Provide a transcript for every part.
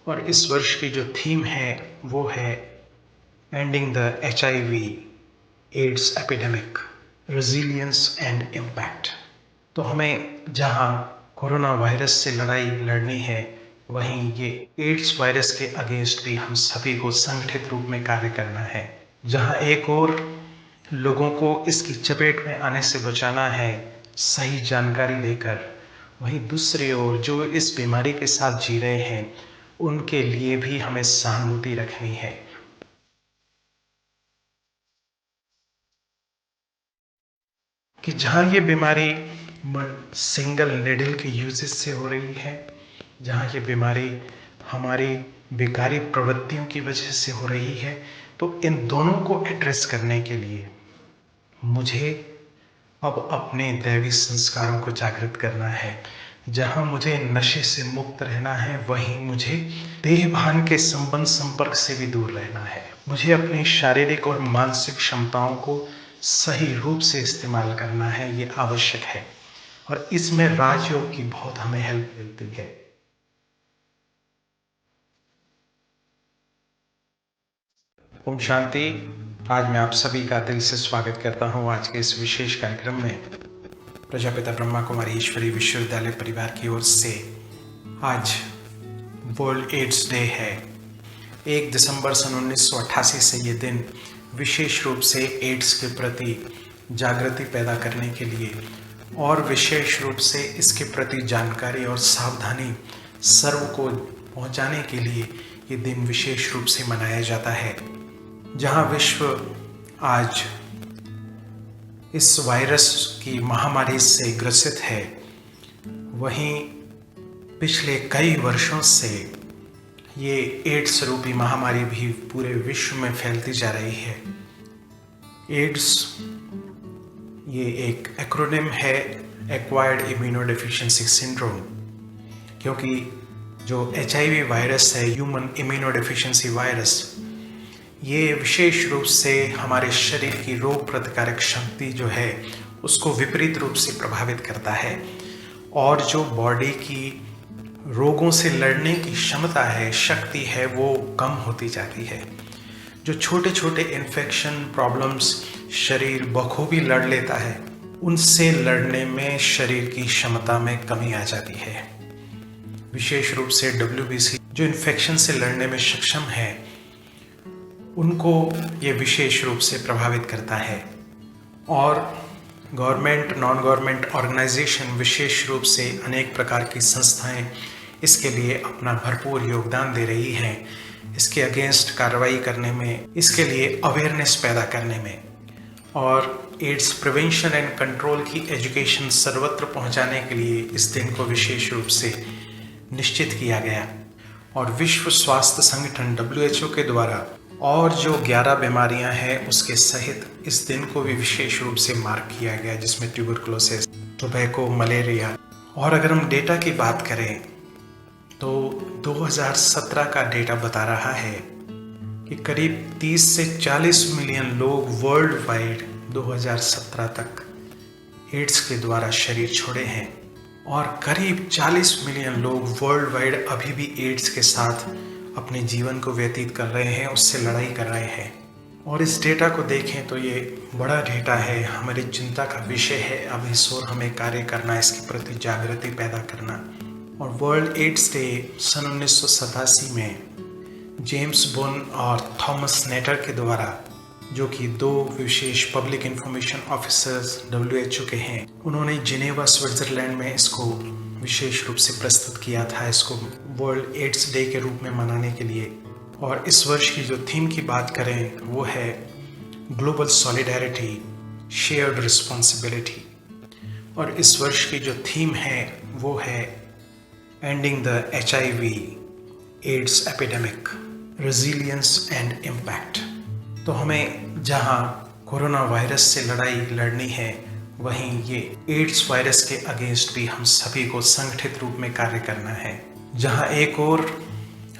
और इस वर्ष की जो थीम है वो है ending the HIV AIDS epidemic, resilience and impact. तो हमें जहां कोरोना वायरस से लड़ाई लड़नी है, वहीं ये एड्स वायरस के अगेंस्ट भी हम सभी को संगठित रूप में कार्य करना है। जहां एक और लोगों को इसकी चपेट में आने से बचाना है सही जानकारी देकर, वहीं दूसरी ओर जो इस बीमारी के साथ जी रहे हैं उनके लिए भी हमें सहानुभूति रखनी है कि जहाँ ये बीमारी सिंगल निडल के यूजेस से हो रही है, जहाँ ये बीमारी हमारी बेकारी प्रवृत्तियों की वजह से हो रही है, तो इन दोनों को एड्रेस करने के लिए मुझे अब अपने दैवी संस्कारों को जागृत करना है। जहाँ मुझे नशे से मुक्त रहना है, वहीं मुझे देहभान के संबंध संपर्क से भी दूर रहना है। मुझे अपनी शारीरिक और मानसिक क्षमताओं को सही रूप से इस्तेमाल करना है, ये आवश्यक है। और इसमें राजयोग की बहुत हमें हेल्प मिलती है। ओम शांति। आज मैं आप सभी का दिल से स्वागत करता हूँ आज के इस विशेष कार्यक्रम में। प्रजापिता ब्रह्मा कुमारी ईश्वरी विश्वविद्यालय परिवार की ओर से आज वर्ल्ड एड्स डे है। 1 दिसंबर सन 1988 से ये दिन विशेष रूप से एड्स के प्रति जागृति पैदा करने के लिए और विशेष रूप से इसके प्रति जानकारी और सावधानी सर्व को पहुंचाने के लिए ये दिन विशेष रूप से मनाया जाता है। जहां विश्व आज इस वायरस की महामारी से ग्रसित है, वहीं पिछले कई वर्षों से ये एड्स रूपी महामारी भी पूरे विश्व में फैलती जा रही है। एड्स ये एक एक्रोनिम है, एक्वायर्ड इम्यूनोडेफिशिएंसी सिंड्रोम, क्योंकि जो HIV वायरस है, ह्यूमन इम्यूनोडेफिशिएंसी वायरस, ये विशेष रूप से हमारे शरीर की रोग प्रतिकारक शक्ति जो है उसको विपरीत रूप से प्रभावित करता है, और जो बॉडी की रोगों से लड़ने की क्षमता है, शक्ति है, वो कम होती जाती है। जो छोटे छोटे इन्फेक्शन प्रॉब्लम्स शरीर बखूबी लड़ लेता है, उनसे लड़ने में शरीर की क्षमता में कमी आ जाती है। विशेष रूप से WBC जो इन्फेक्शन से लड़ने में सक्षम है, उनको ये विशेष रूप से प्रभावित करता है। और गवर्नमेंट, नॉन गवर्नमेंट ऑर्गेनाइजेशन, विशेष रूप से अनेक प्रकार की संस्थाएं इसके लिए अपना भरपूर योगदान दे रही हैं, इसके अगेंस्ट कार्रवाई करने में, इसके लिए अवेयरनेस पैदा करने में, और एड्स प्रिवेंशन एंड कंट्रोल की एजुकेशन सर्वत्र पहुंचाने के लिए इस दिन को विशेष रूप से निश्चित किया गया। और विश्व स्वास्थ्य संगठन WHO के द्वारा और जो 11 बीमारियां हैं उसके सहित इस दिन को भी विशेष रूप से मार्क किया गया, जिसमें ट्यूबरकुलोसिस, टोबैको, मलेरिया। और अगर हम डेटा की बात करें तो 2017 का डेटा बता रहा है कि करीब 30 से 40 मिलियन लोग वर्ल्ड वाइड 2017 तक एड्स के द्वारा शरीर छोड़े हैं, और करीब 40 मिलियन लोग वर्ल्ड वाइड अभी भी एड्स के साथ अपने जीवन को व्यतीत कर रहे हैं, उससे लड़ाई कर रहे हैं। और इस डेटा को देखें तो ये बड़ा डेटा है, हमारी चिंता का विषय है। अब इस ओर हमें कार्य करना, इसके प्रति जागृति पैदा करना। और वर्ल्ड एड्स डे सन 1987 में जेम्स बोन और थॉमस नेटर के द्वारा, जो कि 2 विशेष पब्लिक इंफॉर्मेशन ऑफिसर्स WHO के हैं, उन्होंने जिनेवा स्विट्जरलैंड में इसको विशेष रूप से प्रस्तुत किया था, इसको वर्ल्ड एड्स डे के रूप में मनाने के लिए। और इस वर्ष की जो थीम की बात करें वो है ग्लोबल सॉलिडेरिटी, शेयर्ड रिस्पॉन्सिबिलिटी। और इस वर्ष की जो थीम है वो है ending the HIV AIDS epidemic, resilience and impact. तो हमें जहां कोरोना वायरस से लड़ाई लड़नी है, वहीं ये एड्स वायरस के अगेंस्ट भी हम सभी को संगठित रूप में कार्य करना है। जहां एक और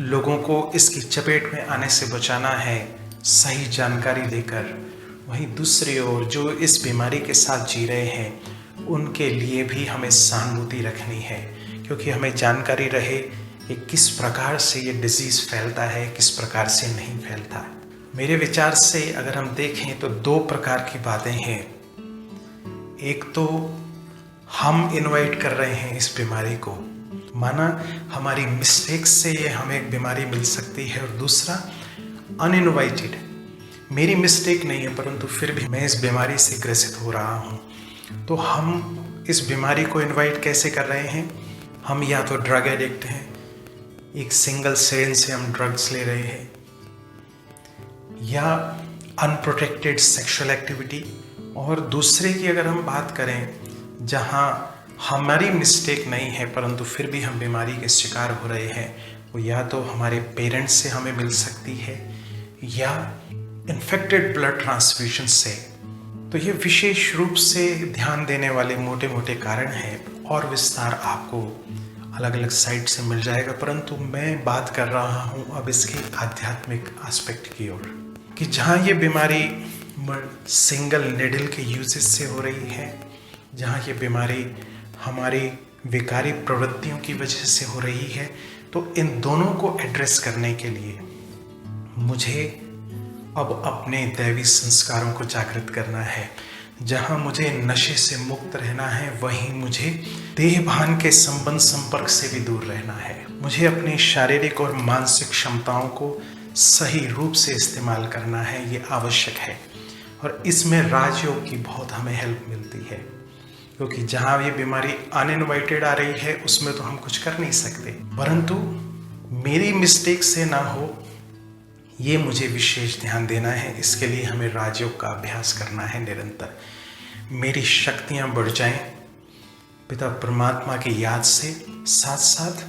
लोगों को इसकी चपेट में आने से बचाना है सही जानकारी देकर, वहीं दूसरी ओर जो इस बीमारी के साथ जी रहे हैं उनके लिए भी हमें सहानुभूति रखनी है, क्योंकि हमें जानकारी रहे कि किस प्रकार से ये डिजीज़ फैलता है, किस प्रकार से नहीं फैलता। मेरे विचार से अगर हम देखें तो दो प्रकार की बातें हैं। एक तो हम इनवाइट कर रहे हैं इस बीमारी को, माना हमारी मिस्टेक से ये हमें एक बीमारी मिल सकती है, और दूसरा अनइनवाइटेड, मेरी मिस्टेक नहीं है परंतु फिर भी मैं इस बीमारी से ग्रसित हो रहा हूँ। तो हम इस बीमारी को इनवाइट कैसे कर रहे हैं? हम या तो ड्रग एडिक्ट हैं, एक सिंगल सिरिंज से हम ड्रग्स ले रहे हैं, या अनप्रोटेक्टेड सेक्सुअल एक्टिविटी, और दूसरे की अगर हम बात करें जहाँ हमारी मिस्टेक नहीं है परंतु फिर भी हम बीमारी के शिकार हो रहे हैं, वो या तो हमारे पेरेंट्स से हमें मिल सकती है या इन्फेक्टेड ब्लड ट्रांसफ्यूजन से। तो ये विशेष रूप से ध्यान देने वाले मोटे मोटे कारण हैं, और विस्तार आपको अलग अलग साइट से मिल जाएगा, परंतु मैं बात कर रहा हूँ अब इसके आध्यात्मिक एस्पेक्ट की ओर, कि जहाँ ये बीमारी सिंगल निडल के यूजेस से हो रही है, जहाँ ये बीमारी हमारी विकारी प्रवृत्तियों की वजह से हो रही है, तो इन दोनों को एड्रेस करने के लिए मुझे अब अपने दैवी संस्कारों को जागृत करना है। जहाँ मुझे नशे से मुक्त रहना है, वहीं मुझे देहभान के संबंध संपर्क से भी दूर रहना है। मुझे अपनी शारीरिक और मानसिक क्षमताओं को सही रूप से इस्तेमाल करना है, ये आवश्यक है। और इसमें राजयोग की बहुत हमें हेल्प मिलती है, क्योंकि जहाँ ये बीमारी अनइनवाइटेड आ रही है उसमें तो हम कुछ कर नहीं सकते, परंतु मेरी मिस्टेक से ना हो ये मुझे विशेष ध्यान देना है। इसके लिए हमें राजयोग का अभ्यास करना है निरंतर। मेरी शक्तियाँ बढ़ जाएं पिता परमात्मा की याद से, साथ साथ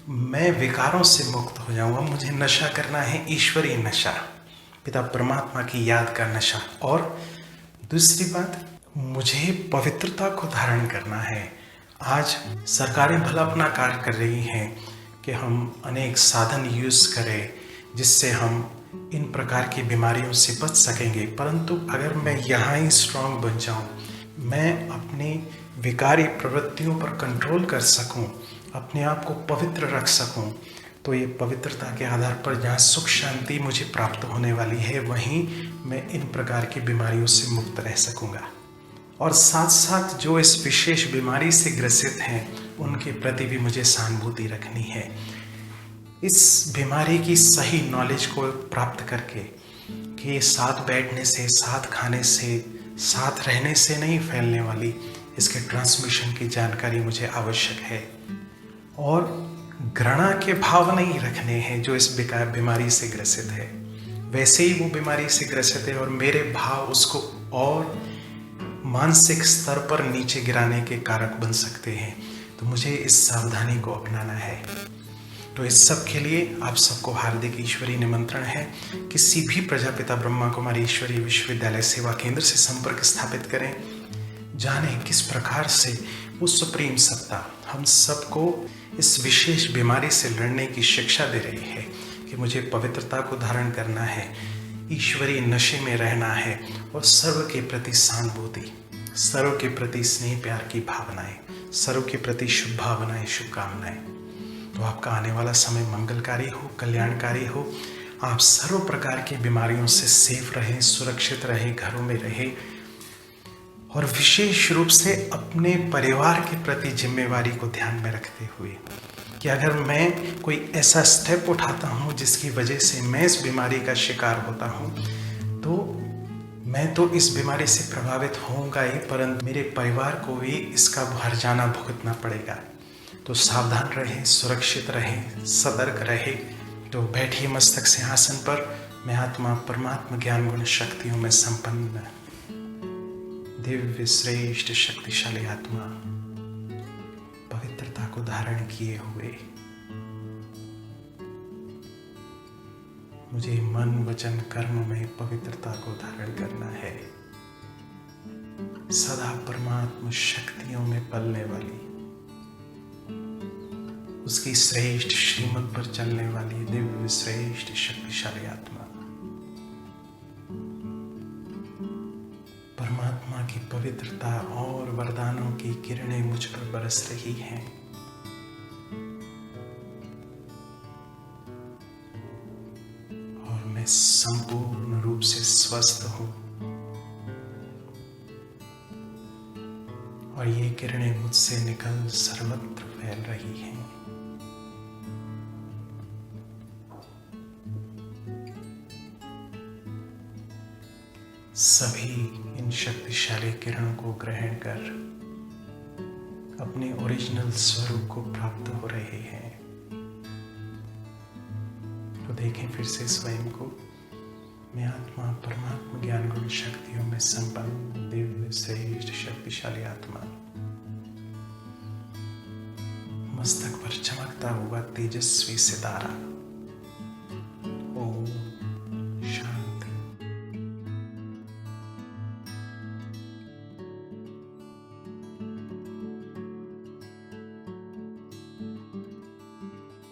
मैं विकारों से मुक्त हो जाऊँगा। मुझे नशा करना है, ईश्वरीय नशा, पिता परमात्मा की याद का नशा। और दूसरी बात, मुझे पवित्रता को धारण करना है। आज सरकारें भला अपना कार्य कर रही हैं कि हम अनेक साधन यूज़ करें जिससे हम इन प्रकार की बीमारियों से बच सकेंगे, परंतु अगर मैं यहाँ ही स्ट्रांग बन जाऊँ, मैं अपनी विकारी प्रवृत्तियों पर कंट्रोल कर सकूँ, अपने आप को पवित्र रख सकूँ, तो ये पवित्रता के आधार पर जहाँ सुख शांति मुझे प्राप्त होने वाली है, वहीं मैं इन प्रकार की बीमारियों से मुक्त रह सकूँगा। और साथ साथ जो इस विशेष बीमारी से ग्रसित हैं उनके प्रति भी मुझे सहानुभूति रखनी है। इस बीमारी की सही नॉलेज को प्राप्त करके कि साथ बैठने से, साथ खाने से, साथ रहने से नहीं फैलने वाली, इसके ट्रांसमिशन की जानकारी मुझे आवश्यक है। और घृणा के भाव नहीं रखने हैं जो इस बीमारी से ग्रसित है, वैसे ही वो बीमारी से ग्रसित है और मेरे भाव उसको और मानसिक स्तर पर नीचे गिराने के कारक बन सकते हैं। तो मुझे इस सावधानी को अपनाना है। तो इस सब के लिए आप सबको हार्दिक ईश्वरीय निमंत्रण है। किसी भी प्रजापिता ब्रह्मा कुमारी ईश्वरीय विश्वविद्यालय सेवा केंद्र से संपर्क स्थापित करें। जानें किस प्रकार से वो सुप्रीम सत्ता हम सबको इस विशेष बीमारी से लड़ने की शिक्षा दे रही है कि मुझे पवित्रता को धारण करना है, ईश्वरीय नशे में रहना है, और सर्व के प्रति सहानुभूति, सर्व के प्रति स्नेह प्यार की भावनाएं, सर्व के प्रति शुभ भावनाएं, शुभकामनाएं। तो आपका आने वाला समय मंगलकारी हो, कल्याणकारी हो। आप सर्व प्रकार की बीमारियों से सेफ रहें, सुरक्षित रहें, घरों में रहें, और विशेष रूप से अपने परिवार के प्रति जिम्मेवारी को ध्यान में रखते हुए कि अगर मैं कोई ऐसा स्टेप उठाता हूँ जिसकी वजह से मैं इस बीमारी का शिकार होता हूँ, तो मैं तो इस बीमारी से प्रभावित होऊंगा ही, परंतु मेरे परिवार को भी इसका हर्जाना भुगतना पड़ेगा। तो सावधान रहें, सुरक्षित रहें, सतर्क रहें। तो बैठिए मस्तक सिंहासन पर। मैं आत्मा परमात्मा ज्ञान गुण शक्तियों में संपन्न दिव्य श्रेष्ठ शक्तिशाली आत्मा, पवित्रता को धारण किए हुए मुझे मन वचन कर्म में पवित्रता को धारण करना है। सदा परमात्मा शक्तियों में पलने वाली, उसकी श्रेष्ठ श्रीमत पर चलने वाली दिव्य श्रेष्ठ शक्तिशाली आत्मा, परमात्मा की पवित्रता और वरदानों की किरणें मुझ पर बरस रही हैं। पूर्ण रूप से स्वस्थ हूं और ये किरणें मुझसे निकल सर्वत्र फैल रही हैं। सभी इन शक्तिशाली किरणों को ग्रहण कर अपने ओरिजिनल स्वरूप को प्राप्त हो रहे हैं। तो देखें फिर से स्वयं को, मैं आत्मा परमात्मा ज्ञान गुण शक्तियों में संपन्न दिव्य श्रेष्ठ शक्तिशाली आत्मा, मस्तक पर चमकता हुआ तेजस्वी सितारा,